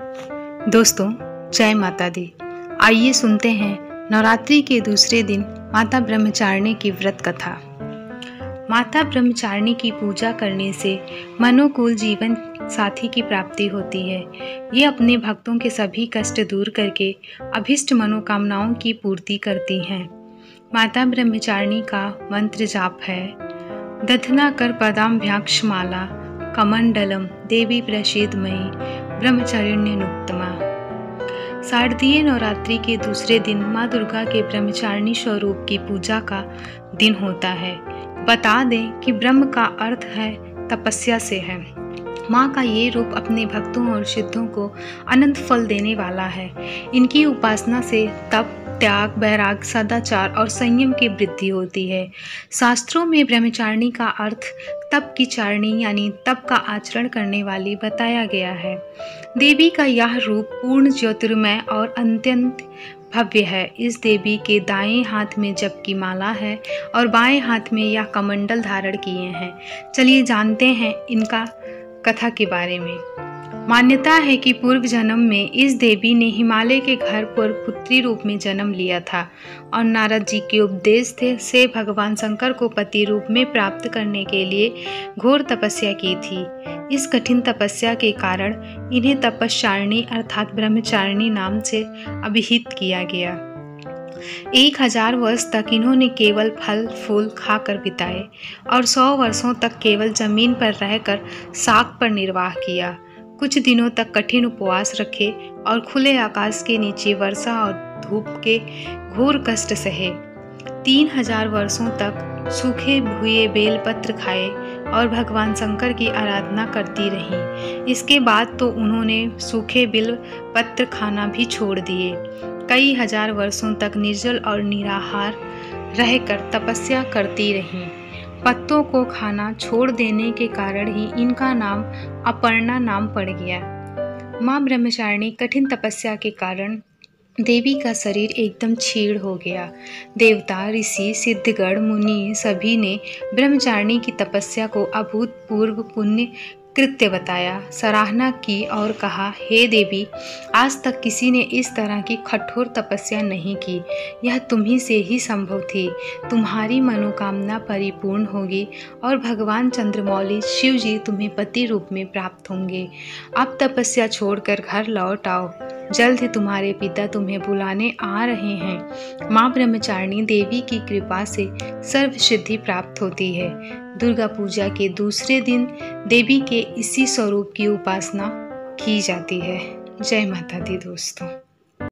दोस्तों, जय माता दी। आइए सुनते हैं नवरात्रि के दूसरे दिन माता ब्रह्मचारिणी की व्रत कथा। माता ब्रह्मचारिणी की पूजा करने से मनोकूल जीवन साथी की प्राप्ति होती है। ये अपने भक्तों के सभी कष्ट दूर करके अभिष्ट मनोकामनाओं की पूर्ति करती हैं। माता ब्रह्मचारिणी का मंत्र जाप है: दधना कर पदाम्भ्याक्षमाला कमंडलम देवी प्रसीदमयी ब्रह्मचारिण्यनुत्तमा। शारदीय नवरात्रि के दूसरे दिन माँ दुर्गा के ब्रह्मचारिणी स्वरूप की पूजा का दिन होता है। बता दें कि ब्रह्म का अर्थ है तपस्या से है। माँ का ये रूप अपने भक्तों और सिद्धों को अनंत फल देने वाला है। इनकी उपासना से तप, त्याग, वैराग, सदाचार और संयम की वृद्धि होती है। शास्त्रों में ब्रह्मचारिणी का अर्थ तप की चारिणी यानी तप का आचरण करने वाली बताया गया है। देवी का यह रूप पूर्ण ज्योतिर्मय और अत्यंत भव्य है। इस देवी के दाएं हाथ में जप की माला है और बाएं हाथ में यह कमंडल धारण किए हैं। चलिए जानते हैं इनका कथा के बारे में। मान्यता है कि पूर्व जन्म में इस देवी ने हिमालय के घर पर पुत्री रूप में जन्म लिया था और नारद जी के उपदेश से भगवान शंकर को पति रूप में प्राप्त करने के लिए घोर तपस्या की थी। इस कठिन तपस्या के कारण इन्हें तपस्यारिणी अर्थात ब्रह्मचारिणी नाम से अभिहित किया गया। 1000 वर्ष तक इन्होंने केवल फल फूल खाकर बिताए और 100 वर्षों तक केवल जमीन पर रहकर शाक पर निर्वाह किया। कुछ दिनों तक कठिन उपवास रखे और खुले आकाश के नीचे वर्षा और धूप के घोर कष्ट सहे। 3000 वर्षों तक सूखे हुए बेलपत्र खाए और भगवान शंकर की आराधना करती रहीं। इसके बाद तो उन्होंने सूखे बेल पत्र खाना भी छोड़ दिए। कई हजार वर्षों तक निर्जल और निराहार रहकर तपस्या करती रहीं। पत्तों को खाना छोड़ देने के कारण ही इनका नाम अपर्णा नाम पड़ गया। माँ ब्रह्मचारिणी कठिन तपस्या के कारण देवी का शरीर एकदम क्षीण हो गया। देवता, ऋषि, सिद्धगण, मुनि सभी ने ब्रह्मचारिणी की तपस्या को अभूतपूर्व पुण्य कृत्य बताया, सराहना की और कहा, हे देवी, आज तक किसी ने इस तरह की कठोर तपस्या नहीं की। यह तुम्ही से ही संभव थी। तुम्हारी मनोकामना परिपूर्ण होगी और भगवान चंद्रमौली शिव जी तुम्हें पति रूप में प्राप्त होंगे। अब तपस्या छोड़कर घर लौट आओ। जल्द ही तुम्हारे पिता तुम्हें बुलाने आ रहे हैं। माँ ब्रह्मचारिणी देवी की कृपा से सर्व सिद्धि प्राप्त होती है। दुर्गा पूजा के दूसरे दिन देवी के इसी स्वरूप की उपासना की जाती है। जय माता दी दोस्तों।